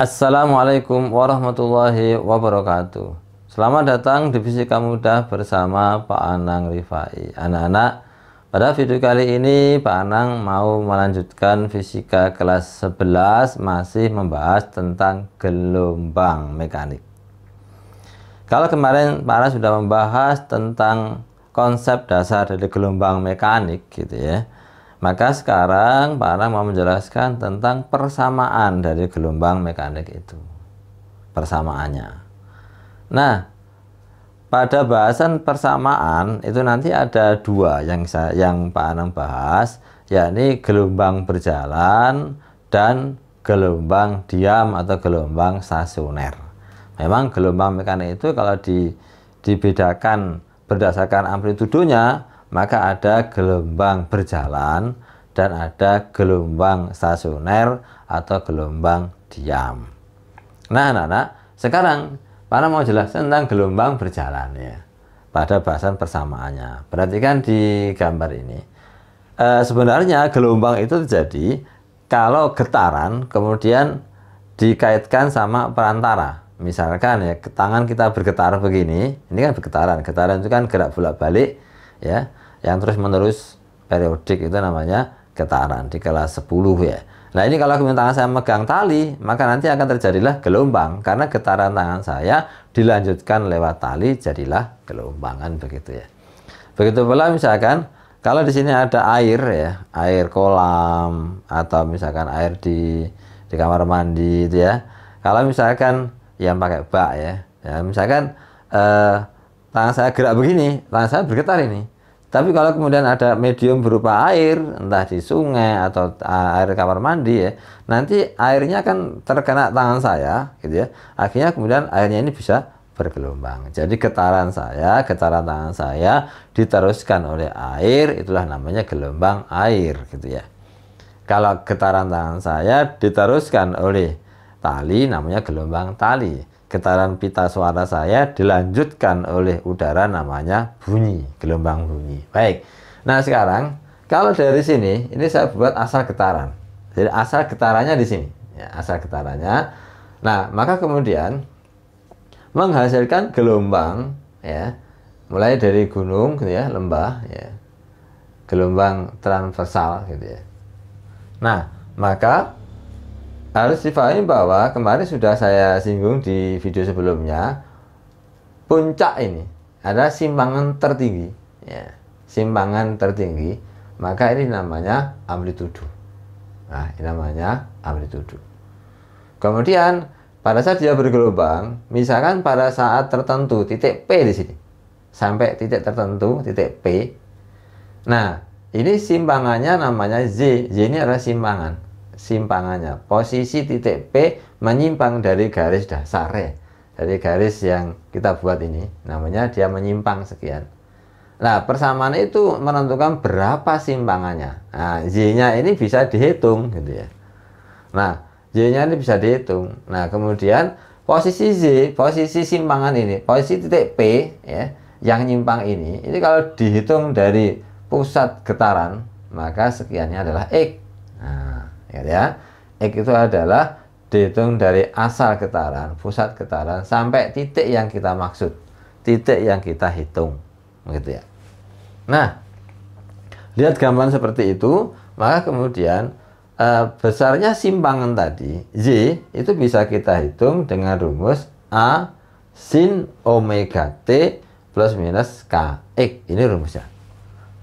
Assalamualaikum warahmatullahi wabarakatuh. Selamat datang di Fisika Mudah bersama Pak Anang Rifai. Anak-anak, pada video kali ini Pak Anang mau melanjutkan fisika kelas 11, masih membahas tentang gelombang mekanik. Kalau kemarin Pak Anang sudah membahas tentang konsep dasar dari gelombang mekanik gitu ya, maka sekarang Pak Anang mau menjelaskan tentang persamaan dari gelombang mekanik itu. Persamaannya. Nah, pada bahasan persamaan itu nanti ada dua yang Pak Anang bahas, yakni gelombang berjalan dan gelombang diam atau gelombang stasioner. Memang gelombang mekanik itu kalau dibedakan berdasarkan amplitudonya, maka ada gelombang berjalan dan ada gelombang stasioner atau gelombang diam. Nah, anak-anak, sekarang Pak Anang mau jelaskan tentang gelombang berjalan ya, pada bahasan persamaannya. Perhatikan di gambar ini. Sebenarnya gelombang itu terjadi kalau getaran kemudian dikaitkan sama perantara. Misalkan ya, tangan kita bergetar begini, ini kan bergetaran. Getaran itu kan gerak bolak-balik ya, yang terus-menerus periodik, itu namanya getaran di kelas 10 ya. Nah, ini kalau kemudian tangan saya megang tali, maka nanti akan terjadilah gelombang karena getaran tangan saya dilanjutkan lewat tali, jadilah gelombang, kan begitu ya. Begitu pula misalkan kalau di sini ada air ya, air kolam atau misalkan air di kamar mandi itu ya. Kalau misalkan yang pakai bak ya, misalkan tangan saya gerak begini, tangan saya bergetar ini. Tapi kalau kemudian ada medium berupa air, entah di sungai atau air kamar mandi ya, nanti airnya akan terkena tangan saya, gitu ya. Akhirnya kemudian airnya ini bisa bergelombang. Jadi getaran tangan saya diteruskan oleh air, itulah namanya gelombang air, gitu ya. Kalau getaran tangan saya diteruskan oleh tali, namanya gelombang tali. Getaran pita suara saya dilanjutkan oleh udara, namanya bunyi, gelombang bunyi. Baik. Nah, sekarang kalau dari sini ini saya buat asal getaran. Jadi asal getarannya di sini, ya, asal getarannya. Nah, maka kemudian menghasilkan gelombang ya, mulai dari gunung gitu ya, lembah ya. Gelombang transversal gitu ya. Nah, maka harus difahami bahwa kemarin sudah saya singgung di video sebelumnya, puncak ini adalah simpangan tertinggi ya, simpangan tertinggi, maka ini namanya amplitudo. Nah, ini namanya amplitudo. Kemudian pada saat dia bergelombang, misalkan pada saat tertentu titik P di sini sampai titik tertentu titik P. Nah, ini simpangannya namanya Z. Z ini adalah simpangannya, posisi titik P menyimpang dari garis dasar ya, dari garis yang kita buat ini, namanya dia menyimpang sekian. Nah, persamaan itu menentukan berapa simpangannya. Nah, Z-nya ini bisa dihitung gitu ya. Nah, Z-nya ini bisa dihitung. Nah, kemudian posisi Z, posisi simpangan ini, posisi titik P ya, yang nyimpang ini kalau dihitung dari pusat getaran, maka sekiannya adalah X. Nah, ya, X itu adalah dihitung dari asal getaran, pusat getaran sampai titik yang kita maksud, titik yang kita hitung, gitu ya. Nah, lihat gambaran seperti itu, maka kemudian besarnya simpangan tadi Z itu bisa kita hitung dengan rumus A sin omega T plus minus KX. Ini rumusnya,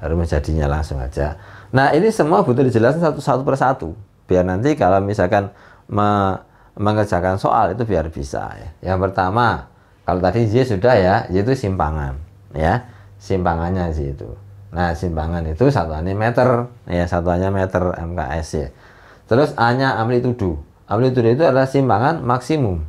rumus jadinya langsung aja. Nah, ini semua butuh dijelaskan satu persatu, biar nanti kalau misalkan mengerjakan soal itu biar bisa ya. Yang pertama, kalau tadi Z sudah ya, Z itu simpangan ya, simpangannya Z itu. Nah, simpangan itu satuannya meter ya, satuannya meter MKS ya. Terus A-nya amplitudo. Amplitudo itu adalah simpangan maksimum.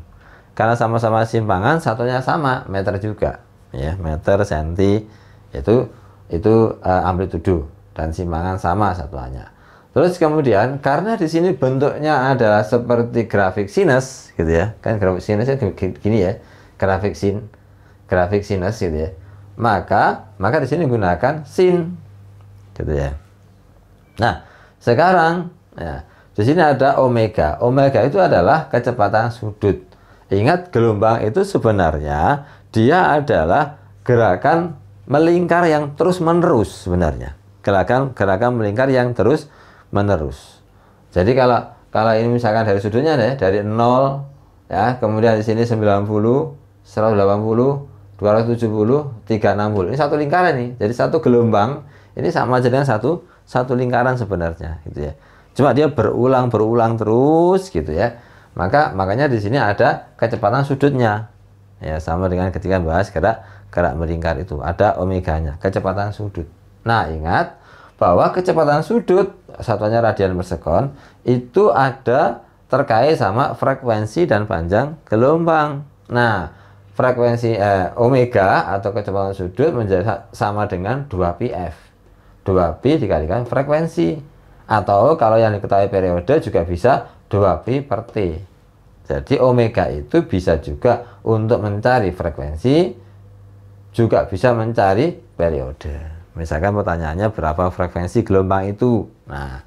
Karena sama-sama simpangan, satunya sama, meter juga ya, meter senti itu amplitudo dan simpangan sama satuannya. Terus kemudian karena di sini bentuknya adalah seperti grafik sinus gitu ya, kan grafik sinusnya gini ya, grafik sinus gitu ya. Maka di sini gunakan sin gitu ya. Nah, sekarang ya, Di sini ada omega. Omega itu adalah kecepatan sudut. Ingat, gelombang itu sebenarnya dia adalah gerakan melingkar yang terus-menerus sebenarnya. Gerakan melingkar yang terus-menerus. Jadi kalau ini misalkan dari sudutnya deh, dari 0 ya, kemudian di sini 90, 180, 270, 360. Ini satu lingkaran nih. Jadi satu gelombang ini sama aja dengan satu lingkaran sebenarnya gitu ya. Cuma dia berulang terus gitu ya. Makanya di sini ada kecepatan sudutnya. Ya, sama dengan ketika bahas gerak melingkar itu ada omeganya, kecepatan sudut. Nah, ingat bahwa kecepatan sudut satuannya radian per sekon itu ada terkait sama frekuensi dan panjang gelombang. Nah, frekuensi omega atau kecepatan sudut menjadi sama dengan 2πf. 2pi dikalikan frekuensi. Atau kalau yang diketahui periode juga bisa 2pi per t. Jadi omega itu bisa juga untuk mencari frekuensi, juga bisa mencari periode. Misalkan pertanyaannya berapa frekuensi gelombang itu. Nah,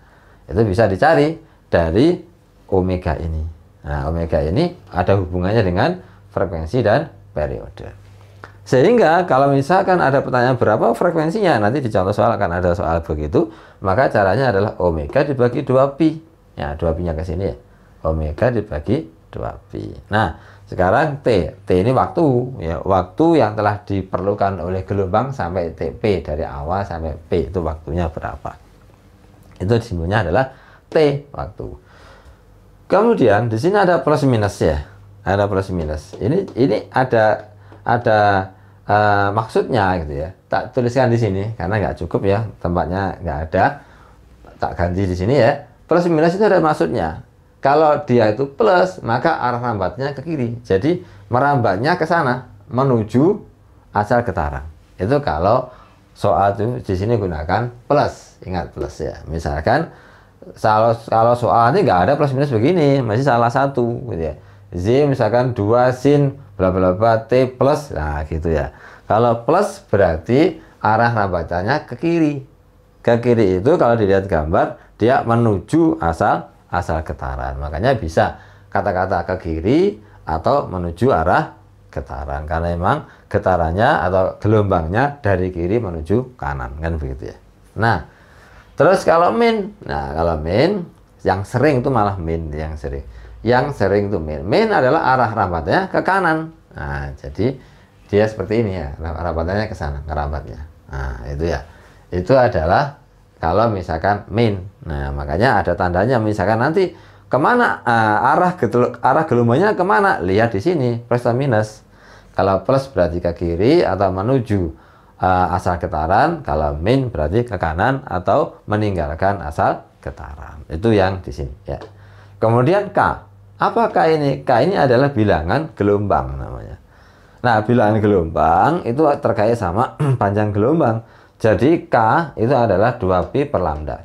itu bisa dicari dari omega ini. Nah, omega ini ada hubungannya dengan frekuensi dan periode. Sehingga kalau misalkan ada pertanyaan berapa frekuensinya, nanti di contoh soal akan ada soal begitu, maka caranya adalah omega dibagi 2pi. Ya, 2pi-nya ke sini ya. Omega dibagi 2pi. Nah, sekarang T ini waktu ya, waktu yang telah diperlukan oleh gelombang sampai TP, dari awal sampai P itu waktunya berapa. Itu disebutnya adalah T waktu. Kemudian di sini ada plus minus ya. Ada plus minus. Ini ada maksudnya gitu ya. Tak tuliskan di sini karena nggak cukup ya, tempatnya nggak ada. Tak ganti di sini ya. Plus minus itu ada maksudnya. Kalau dia itu plus, maka arah rambatnya ke kiri. Jadi merambatnya ke sana menuju asal getaran. Itu kalau soal itu di sini gunakan plus. Ingat plus ya. Misalkan kalau soal ini nggak ada plus minus begini, masih salah satu gitu ya. Z misalkan 2 sin bla bla bla T plus. Nah, gitu ya. Kalau plus berarti arah rambatannya ke kiri. Ke kiri itu kalau dilihat gambar dia menuju asal getaran. Makanya bisa kata-kata ke kiri atau menuju arah getaran, karena memang getarannya atau gelombangnya dari kiri menuju kanan, kan begitu ya. Nah, terus kalau min, yang sering itu malah min yang sering itu min adalah arah rambatnya ke kanan. Nah, jadi dia seperti ini ya, rambatannya ke sana, rambatnya. Nah, itu ya. Itu adalah kalau misalkan min. Nah, makanya ada tandanya. Misalkan nanti kemana arah gelombangnya kemana? Lihat di sini plus atau minus. Kalau plus berarti ke kiri atau menuju asal getaran. Kalau min berarti ke kanan atau meninggalkan asal getaran. Itu yang di sini ya. Kemudian K. Apa K ini? K ini adalah bilangan gelombang namanya. Nah, bilangan gelombang itu terkait sama panjang gelombang. Jadi K itu adalah 2pi per lambda.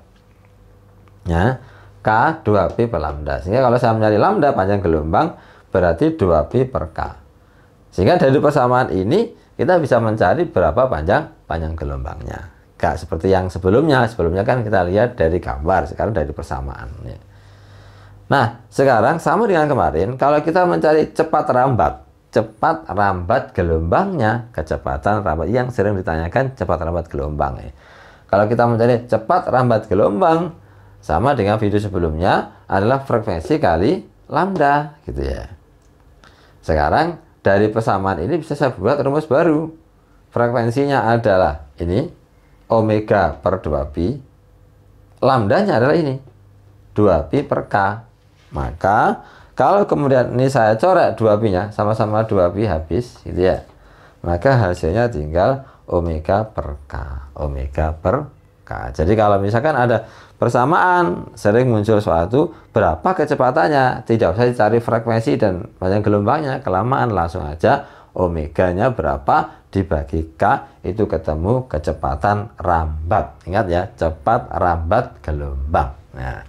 Ya, K 2pi per lambda. Sehingga kalau saya mencari lambda panjang gelombang berarti 2pi per K. Sehingga dari persamaan ini kita bisa mencari berapa panjang gelombangnya. K seperti yang sebelumnya. Sebelumnya kan kita lihat dari gambar, sekarang dari persamaan. Nah, sekarang sama dengan kemarin, kalau kita mencari cepat rambat gelombangnya, kecepatan rambat yang sering ditanyakan cepat rambat gelombang ya. Kalau kita mencari cepat rambat gelombang, sama dengan video sebelumnya adalah frekuensi kali lambda gitu ya. Sekarang dari persamaan ini bisa saya buat rumus baru. Frekuensinya adalah ini omega per 2pi, lambdanya adalah ini 2pi per K. Maka kalau kemudian ini saya coret 2pi-nya, sama-sama 2pi habis gitu ya. Maka hasilnya tinggal omega per K. Omega per K. Jadi kalau misalkan ada persamaan, sering muncul suatu berapa kecepatannya, tidak usah dicari frekuensi dan panjang gelombangnya, kelamaan langsung aja omeganya berapa dibagi K, itu ketemu kecepatan rambat. Ingat ya, cepat rambat gelombang. Nah,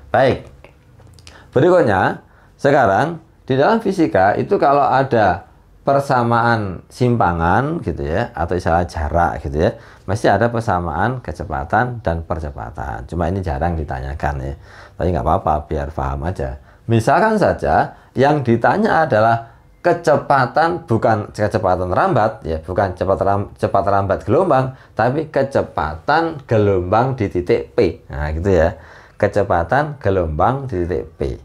baik. Berikutnya, sekarang di dalam fisika itu kalau ada persamaan simpangan gitu ya, atau istilah jarak gitu ya, mesti ada persamaan kecepatan dan percepatan. Cuma ini jarang ditanyakan ya, tapi nggak apa-apa biar paham aja. Misalkan saja yang ditanya adalah kecepatan, bukan kecepatan rambat ya, bukan cepat rambat gelombang, tapi kecepatan gelombang di titik P. Nah gitu ya, kecepatan gelombang di titik P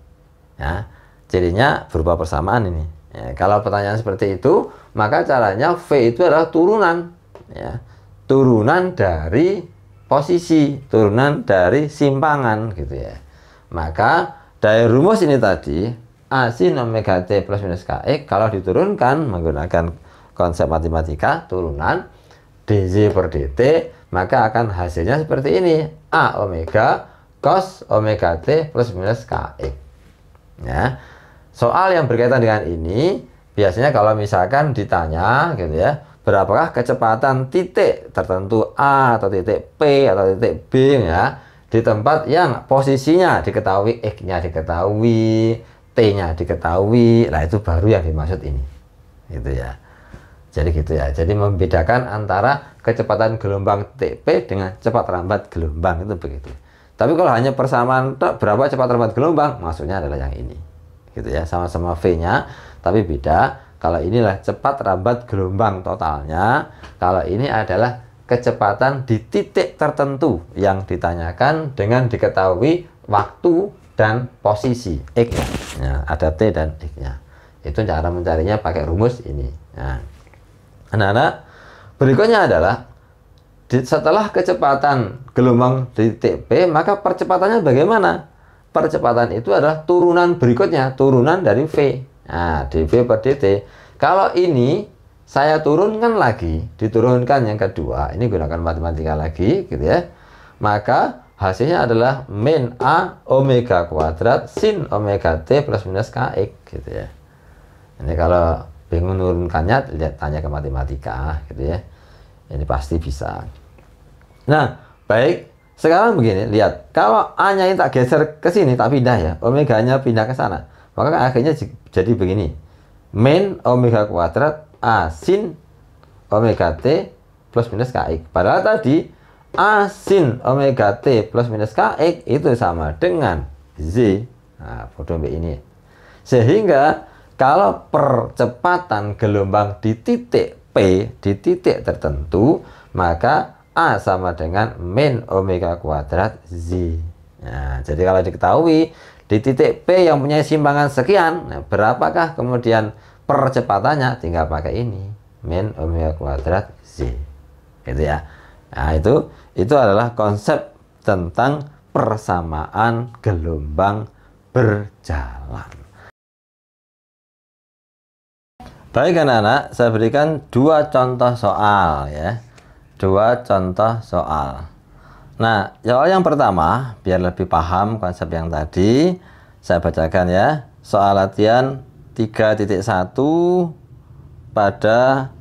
ya. Jadinya berupa persamaan ini ya. Kalau pertanyaan seperti itu, maka caranya V itu adalah turunan ya, turunan dari posisi, turunan dari simpangan gitu ya. Maka dari rumus ini tadi, A sin omega T plus minus Kx, kalau diturunkan menggunakan konsep matematika turunan dz per dt, maka akan hasilnya seperti ini, A omega cos omega T plus minus Kx ya. Soal yang berkaitan dengan ini biasanya kalau misalkan ditanya gitu ya, berapakah kecepatan titik tertentu A atau titik P atau titik B ya, di tempat yang posisinya diketahui, X-nya diketahui, T-nya diketahui, lah itu baru yang dimaksud ini gitu ya. Jadi gitu ya, jadi membedakan antara kecepatan gelombang titik P dengan cepat rambat gelombang, itu begitu. Tapi kalau hanya persamaan berapa cepat rambat gelombang, maksudnya adalah yang ini gitu ya, sama-sama V-nya tapi beda. Kalau inilah cepat rambat gelombang totalnya, kalau ini adalah kecepatan di titik tertentu yang ditanyakan dengan diketahui waktu dan posisi X-nya ya, ada T dan X-nya. Itu cara mencarinya pakai rumus ini ya. Anak-anak, berikutnya adalah setelah kecepatan gelombang di titik P, maka percepatannya bagaimana? Percepatan itu adalah turunan berikutnya, turunan dari V. Nah, dV per dt. Kalau ini saya turunkan lagi, diturunkan yang kedua, ini gunakan matematika lagi gitu ya, maka hasilnya adalah min A omega kuadrat sin omega T plus minus Kx gitu ya. Ini kalau bingung menurunkannya, lihat tanya ke matematika gitu ya. Ini pasti bisa. Nah, baik. Sekarang begini, lihat. Kalau A-nya ini tak geser ke sini, tak pindah ya. Omega-nya pindah ke sana. Maka akhirnya jadi begini. Min omega kuadrat A sin omega T plus minus Kx. Padahal tadi A sin omega T plus minus Kx itu sama dengan Z. Nah, bodoh ini. Sehingga kalau percepatan gelombang di titik P, di titik tertentu, maka A sama dengan min omega kuadrat Z. Nah, jadi kalau diketahui di titik P yang punya simpangan sekian, nah, berapakah kemudian percepatannya, tinggal pakai ini, min omega kuadrat Z. Gitu ya. Nah, itu adalah konsep tentang persamaan gelombang berjalan. Baik anak-anak, saya berikan dua contoh soal ya. Dua contoh soal. Nah, soal yang pertama, biar lebih paham konsep yang tadi, saya bacakan ya. Soal latihan 3.1 pada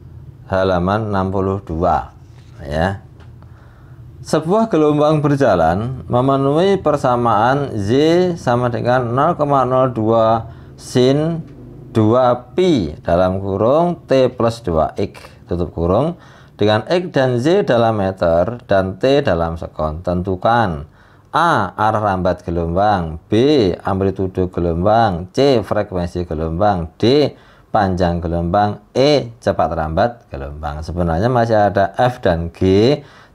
halaman 62 ya. Sebuah gelombang berjalan memenuhi persamaan Z sama dengan 0,02 sin 2pi dalam kurung T plus 2x tutup kurung dengan X dan Z dalam meter dan T dalam sekon. Tentukan A. arah rambat gelombang, B. amplitudo gelombang, C. frekuensi gelombang, D. panjang gelombang, E. cepat rambat gelombang. Sebenarnya masih ada F dan G,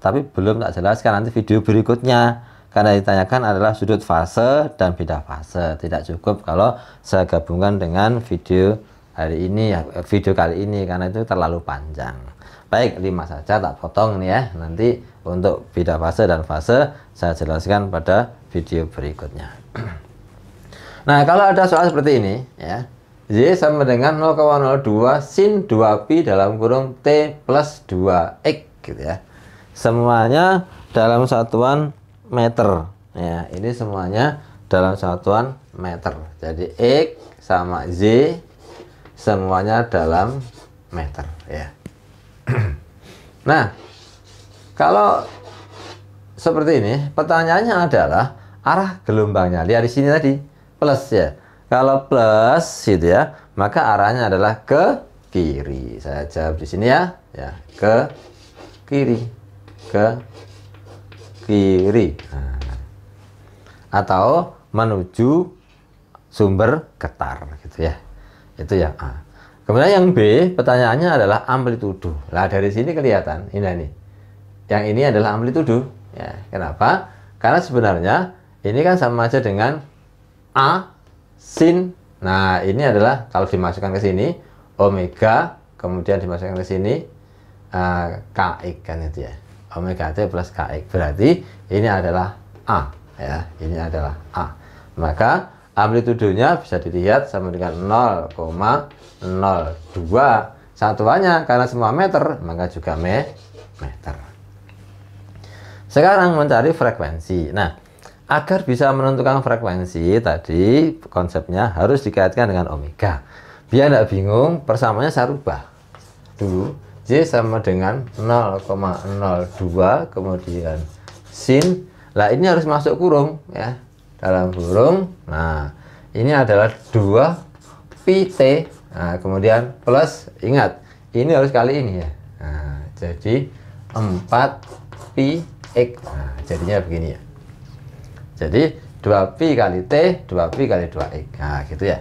tapi belum tak jelaskan, nanti video berikutnya. Karena ditanyakan adalah sudut fase dan beda fase. Tidak cukup kalau saya gabungkan dengan video hari ini ya, video kali ini, karena itu terlalu panjang. Baik, 5 saja tak potong nih ya. Nanti untuk beda fase dan fase saya jelaskan pada video berikutnya. Nah, kalau ada soal seperti ini ya, Y sama dengan 0,02 sin 2pi dalam kurung T plus 2x gitu ya. Semuanya dalam satuan meter ya, ini semuanya dalam satuan meter. Jadi X sama Z semuanya dalam meter ya. Nah, kalau seperti ini, pertanyaannya adalah arah gelombangnya. Lihat di sini tadi plus ya. Kalau plus gitu ya, maka arahnya adalah ke kiri. Saya jawab di sini ya, ke kiri, ke kiri. Nah, atau menuju sumber getar gitu ya. Itu yang A. Kemudian yang B, pertanyaannya adalah amplitudo. Lah dari sini kelihatan ini nih. Yang ini adalah amplitudo ya. Kenapa? Karena sebenarnya ini kan sama aja dengan A sin. Nah, ini adalah kalau dimasukkan ke sini omega, kemudian dimasukkan ke sini kx kan itu ya. Omega t plus kx. Berarti ini adalah A ya. Ini adalah A. Maka amplitudonya bisa dilihat sama dengan 0,02. Satuannya karena semua meter, maka juga meter. Sekarang mencari frekuensi. Nah, agar bisa menentukan frekuensi tadi konsepnya harus dikaitkan dengan omega. Biar tidak bingung, persamaannya saya rubah dulu. J sama dengan 0,02 kemudian sin. Lah ini harus masuk kurung ya. Dalam kurung. Nah, ini adalah 2 pi t. Nah, kemudian plus, ingat ini harus kali ini ya. Nah, jadi 4 pi x. Nah, jadinya begini ya. Jadi 2pi kali T, 2pi kali 2X. Nah, gitu ya.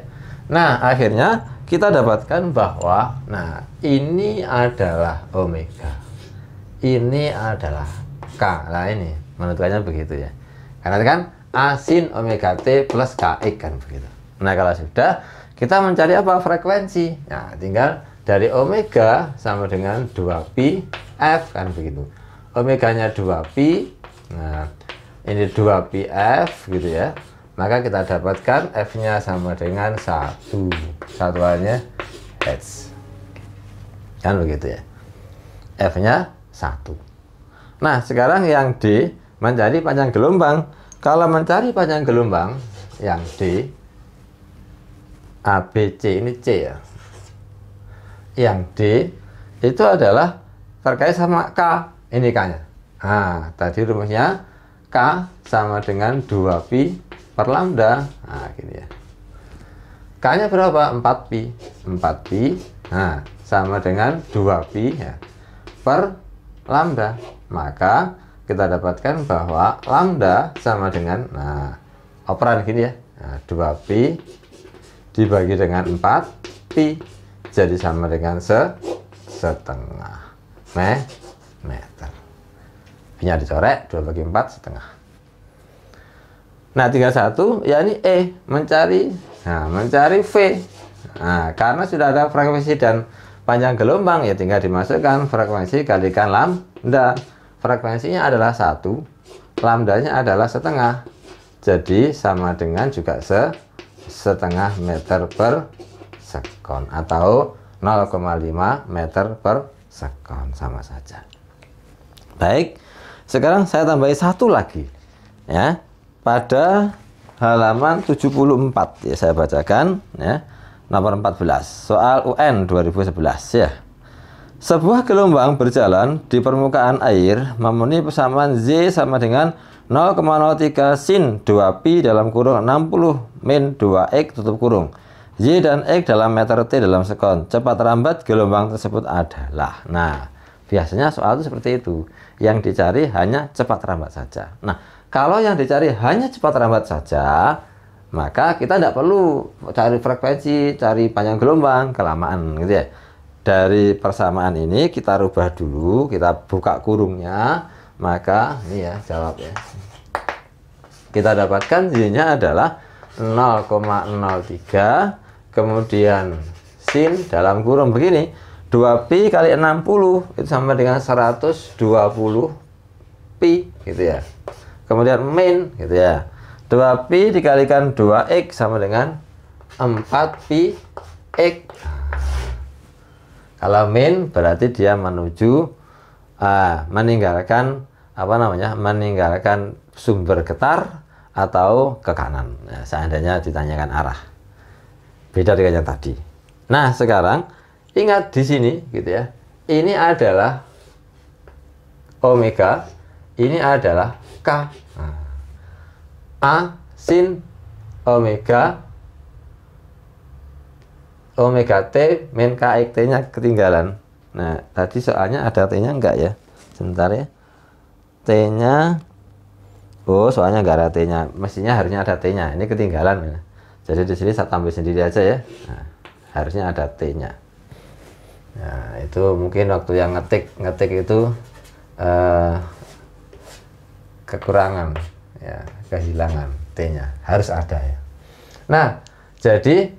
Nah, akhirnya kita dapatkan bahwa nah, ini adalah omega. Ini adalah K. Nah, ini menentukannya begitu ya. Karena kan A sin omega T plus KX kan begitu. Nah, kalau sudah, kita mencari apa? Frekuensi. Nah, tinggal dari omega sama dengan 2pi F kan begitu. Omeganya 2pi. Nah, ini 2pi F gitu ya. Maka kita dapatkan F-nya sama dengan 1. Satuannya H. Kan begitu ya. F-nya 1. Nah, sekarang yang D mencari panjang gelombang. Kalau mencari panjang gelombang yang D, ABC ini C ya. Yang D itu adalah terkait sama K. Ini K-nya. Nah, tadi rumusnya K sama dengan 2pi per lambda. Nah, gini ya. K-nya berapa? 4pi. 4pi. Nah, sama dengan 2pi ya, per lambda. Maka kita dapatkan bahwa lambda sama dengan, nah, operan gini ya. Nah, 2pi dibagi dengan 4pi. Jadi sama dengan setengah meter. Nya dicorek, 2 bagi 4 setengah. Nah, tinggal satu, ya ini E, mencari V. Nah, karena sudah ada frekuensi dan panjang gelombang, ya tinggal dimasukkan frekuensi kalikan lambda. Frekuensinya adalah 1, lambdanya adalah setengah. Jadi sama dengan juga setengah meter per sekon atau 0,5 meter per sekon, sama saja. Baik. Sekarang saya tambahin satu lagi ya, pada halaman 74 ya, saya bacakan ya, nomor 14 soal UN 2011 ya. Sebuah gelombang berjalan di permukaan air memenuhi persamaan Z sama dengan 0,03 sin 2pi dalam kurung 60 min 2x tutup kurung. Y dan X dalam meter T dalam sekon. Cepat lambat gelombang tersebut adalah. Nah, biasanya soal itu seperti itu. Yang dicari hanya cepat lambat saja. Nah, kalau yang dicari hanya cepat lambat saja, maka kita tidak perlu cari frekuensi, cari panjang gelombang, kelamaan gitu ya. Dari persamaan ini kita rubah dulu, kita buka kurungnya, maka ini ya jawab ya. Kita dapatkan Y-nya adalah 0,03, kemudian sin dalam kurung begini, 2pi kali 60 itu sama dengan 120 pi gitu ya. Kemudian min gitu ya. 2pi dikalikan 2x sama dengan 4pi x. Kalau min berarti dia menuju meninggalkan apa namanya? Meninggalkan sumber getar atau ke kanan. Nah, seandainya ditanyakan arah. Beda dengan yang tadi. Nah, sekarang ingat di sini gitu ya. Ini adalah omega, ini adalah K. Nah, A sin omega omega T min KX, T-nya ketinggalan. Nah, tadi soalnya ada T-nya enggak ya? Sebentar ya. T-nya, oh soalnya enggak ada T-nya. Mestinya harusnya ada T-nya. Ini ketinggalan ya. Jadi di sini saya tambah sendiri aja ya. Nah, harusnya ada T-nya. Nah, itu mungkin waktu yang ngetik itu kekurangan ya, kehilangan T-nya. Harus ada ya. Nah, jadi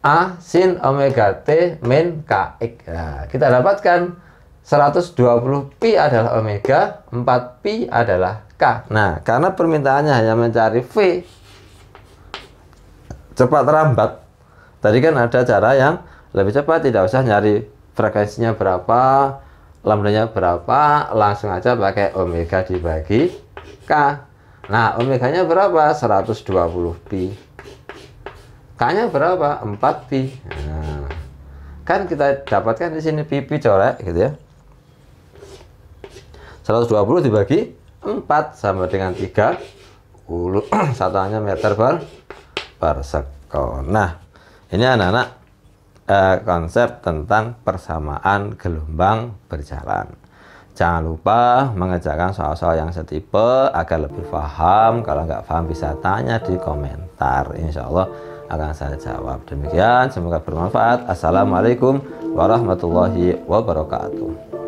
A sin omega T min KX. Nah, kita dapatkan 120 pi adalah omega, 4 pi adalah K. Nah, karena permintaannya hanya mencari V cepat lambat, tadi kan ada cara yang lebih cepat, tidak usah nyari frekuensinya berapa, lambdanya berapa, langsung aja pakai omega dibagi K. Nah, omeganya berapa? 120 pi. K-nya berapa? 4 pi. Nah, kan kita dapatkan di sini pi colek gitu ya. 120 dibagi 4 sama dengan 30 satuannya meter per sekon. Nah, ini anak-anak konsep tentang persamaan gelombang berjalan. Jangan lupa mengerjakan soal-soal yang setipe agar lebih paham. Kalau nggak paham bisa tanya di komentar. Insya Allah akan saya jawab. Demikian, semoga bermanfaat. Assalamualaikum warahmatullahi wabarakatuh.